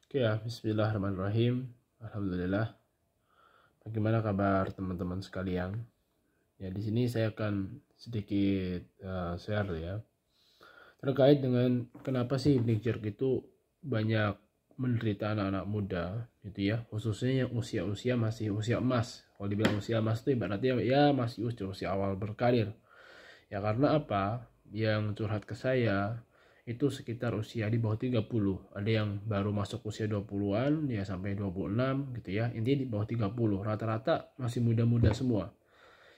Oke ya, bismillahirrahmanirrahim. Alhamdulillah. Bagaimana kabar teman-teman sekalian? Ya, di sini saya akan sedikit share ya terkait dengan kenapa sih Nick Jerk itu banyak menderita anak-anak muda gitu ya, khususnya yang usia-usia masih usia emas. Kalau dibilang usia emas itu ibaratnya ya masih usia awal berkarir. Ya karena apa? Yang curhat ke saya itu sekitar usia di bawah 30. Ada yang baru masuk usia 20-an ya sampai 26 gitu ya. Intinya di bawah 30. Rata-rata masih muda-muda semua.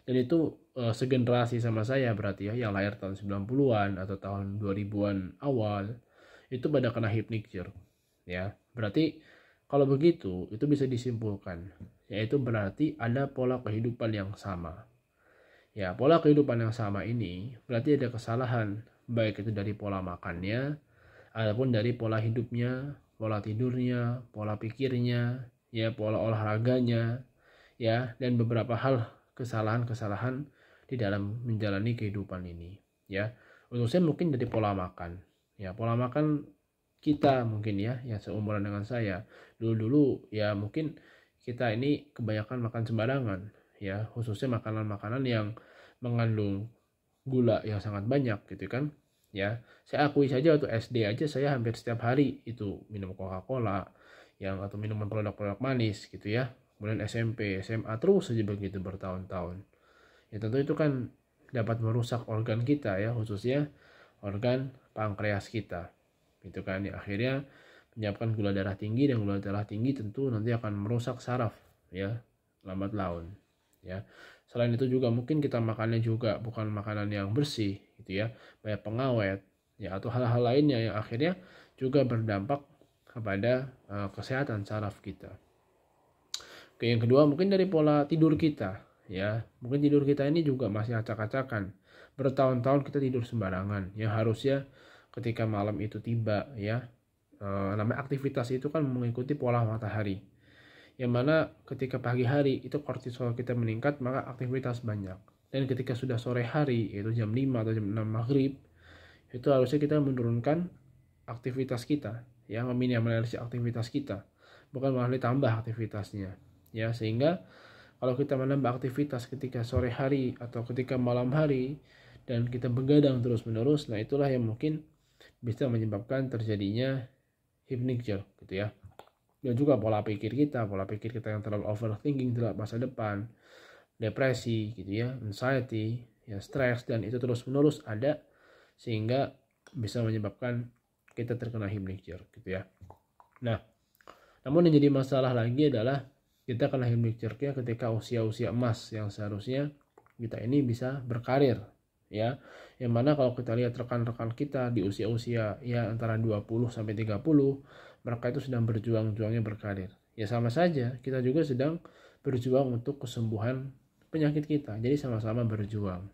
Dan itu segenerasi sama saya berarti ya, yang lahir tahun 90-an atau tahun 2000-an awal itu pada kena hypnic-jerk ya. Berarti kalau begitu itu bisa disimpulkan yaitu berarti ada pola kehidupan yang sama. Ya, pola kehidupan yang sama ini berarti ada kesalahan, baik itu dari pola makannya, ataupun dari pola hidupnya, pola tidurnya, pola pikirnya, ya, pola olahraganya, ya, dan beberapa hal kesalahan-kesalahan di dalam menjalani kehidupan ini, ya. Khususnya mungkin dari pola makan. Ya, pola makan kita mungkin ya, yang seumuran dengan saya. Dulu-dulu ya mungkin kita ini kebanyakan makan sembarangan, ya, khususnya makanan-makanan yang mengandung gula yang sangat banyak gitu kan. Ya, saya akui saja waktu SD aja saya hampir setiap hari itu minum Coca-Cola yang atau minuman produk-produk manis gitu ya. Kemudian SMP, SMA terus saja begitu bertahun-tahun. Ya tentu itu kan dapat merusak organ kita ya, khususnya organ pankreas kita. Gitu kan ya, akhirnya menyebabkan gula darah tinggi, dan gula darah tinggi tentu nanti akan merusak saraf ya, lambat laun ya. Selain itu juga mungkin kita makannya juga bukan makanan yang bersih gitu ya, banyak pengawet ya atau hal-hal lainnya yang akhirnya juga berdampak kepada kesehatan saraf kita. Oke, yang kedua mungkin dari pola tidur kita ya. Mungkin tidur kita ini juga masih acak-acakan. Bertahun-tahun kita tidur sembarangan. Yang harusnya ketika malam itu tiba ya, namanya aktivitas itu kan mengikuti pola matahari. Yang mana ketika pagi hari itu kortisol kita meningkat, maka aktivitas banyak. Dan ketika sudah sore hari, yaitu jam 5 atau jam 6 maghrib, itu harusnya kita menurunkan aktivitas kita, ya, meminimalisir aktivitas kita, bukan malah ditambah aktivitasnya. Ya, sehingga kalau kita menambah aktivitas ketika sore hari atau ketika malam hari dan kita begadang terus-menerus, nah itulah yang mungkin bisa menyebabkan terjadinya hypnic jerk gitu ya. Dan juga pola pikir kita yang terlalu overthinking terhadap masa depan, depresi gitu ya, anxiety, ya, stres, dan itu terus-menerus ada sehingga bisa menyebabkan kita terkena hypnic jerk gitu ya. Nah, namun yang jadi masalah lagi adalah kita kena hypnic jerknya ketika usia-usia emas yang seharusnya kita ini bisa berkarir ya. Yang mana kalau kita lihat rekan-rekan kita di usia-usia ya antara 20 sampai 30, mereka itu sedang berjuang-juangnya berkarir. Ya sama saja kita juga sedang berjuang untuk kesembuhan penyakit kita. Jadi sama-sama berjuang.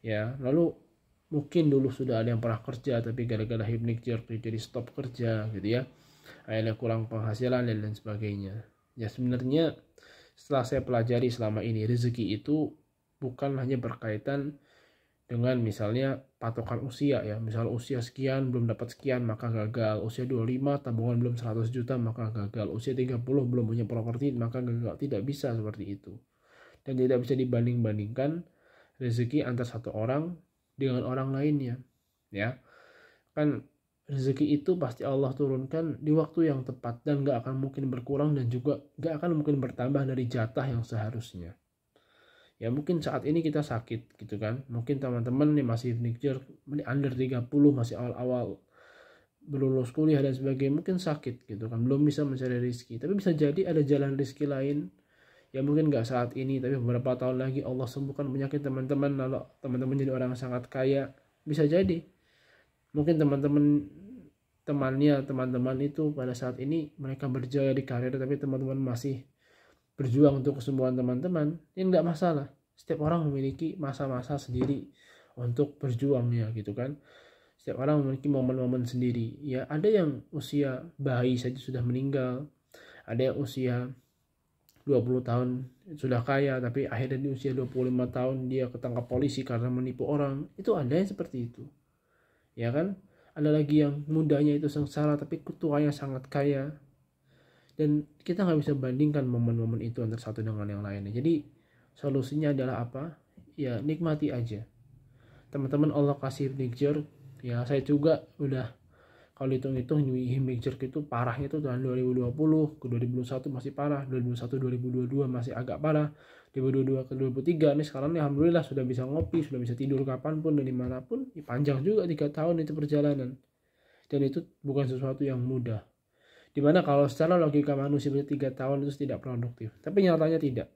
Ya, lalu mungkin dulu sudah ada yang pernah kerja tapi gara-gara hypnic jerk jadi stop kerja gitu ya. Akhirnya kurang penghasilan dan lain sebagainya. Ya sebenarnya setelah saya pelajari selama ini, rezeki itu bukan hanya berkaitan dengan misalnya patokan usia ya. Misal usia sekian belum dapat sekian maka gagal, usia 25 tabungan belum 100 juta maka gagal, usia 30 belum punya properti maka gagal. Tidak bisa seperti itu. Dan tidak bisa dibanding-bandingkan rezeki antar satu orang dengan orang lainnya ya. Kan rezeki itu pasti Allah turunkan di waktu yang tepat dan gak akan mungkin berkurang dan juga gak akan mungkin bertambah dari jatah yang seharusnya. Ya mungkin saat ini kita sakit gitu kan, mungkin teman-teman nih masih teenager, under 30, masih awal-awal berlulus kuliah dan sebagainya, mungkin sakit gitu kan, belum bisa mencari rezeki. Tapi bisa jadi ada jalan rezeki lain ya, mungkin gak saat ini tapi beberapa tahun lagi Allah sembuhkan penyakit teman-teman, lalu teman-teman jadi orang sangat kaya. Bisa jadi mungkin teman-teman itu pada saat ini mereka berjaya di karir, tapi teman-teman masih berjuang untuk kesembuhan teman-teman. Ini enggak masalah, setiap orang memiliki masa-masa sendiri untuk berjuangnya gitu kan. Setiap orang memiliki momen-momen sendiri ya. Ada yang usia bayi saja sudah meninggal, ada yang usia 20 tahun sudah kaya tapi akhirnya di usia 25 tahun dia ketangkap polisi karena menipu orang. Itu ada yang seperti itu ya kan. ada lagi yang mudanya itu sengsara tapi tuanya sangat kaya, dan kita nggak bisa bandingkan momen-momen itu antara satu dengan yang lainnya. Jadi solusinya adalah apa? Ya nikmati aja. Teman-teman, Allah kasih mixer, ya saya juga udah, kalau hitung-hitung mixer itu parahnya itu tahun 2020 ke 2021 masih parah, 2021 2022 masih agak parah, 2022 ke 2023 nih sekarang nih alhamdulillah sudah bisa ngopi, sudah bisa tidur kapanpun dan dimanapun. Ya, panjang juga 3 tahun itu perjalanan, dan itu bukan sesuatu yang mudah. Dimana kalau secara logika manusia 3 tahun itu tidak produktif, tapi nyatanya tidak.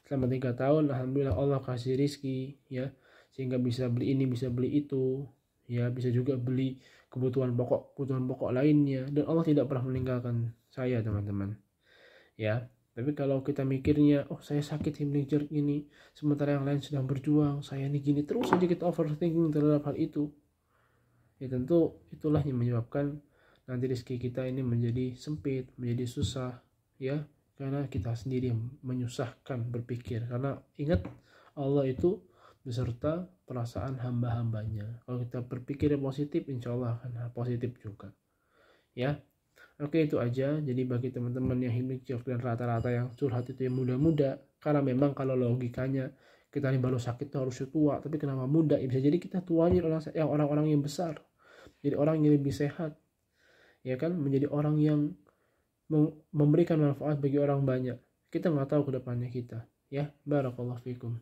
Selama 3 tahun alhamdulillah Allah kasih rizki, ya, sehingga bisa beli ini, bisa beli itu, ya, bisa juga beli kebutuhan pokok lainnya, dan Allah tidak pernah meninggalkan saya, teman-teman, ya. Tapi kalau kita mikirnya, oh saya sakit teenager ini, sementara yang lain sedang berjuang, saya ini gini, terus saja kita overthinking terhadap hal itu, ya tentu itulah yang menyebabkan nanti rezeki kita ini menjadi sempit, menjadi susah, ya, karena kita sendiri yang menyusahkan berpikir. Karena ingat, Allah itu beserta perasaan hamba-hambanya. Kalau kita berpikir yang positif, insya Allah akan positif juga, ya. Oke, itu aja. Jadi bagi teman-teman yang hidup dan rata-rata yang curhat itu yang muda-muda, karena memang kalau logikanya kita ini baru sakit itu harusnya tua, tapi kenapa muda? Ya, bisa jadi kita tuanya orang-orang yang besar, jadi orang yang lebih sehat, ya kan, menjadi orang yang memberikan manfaat bagi orang banyak. Kita nggak tahu ke depannya kita, ya. Barakallahu fikum.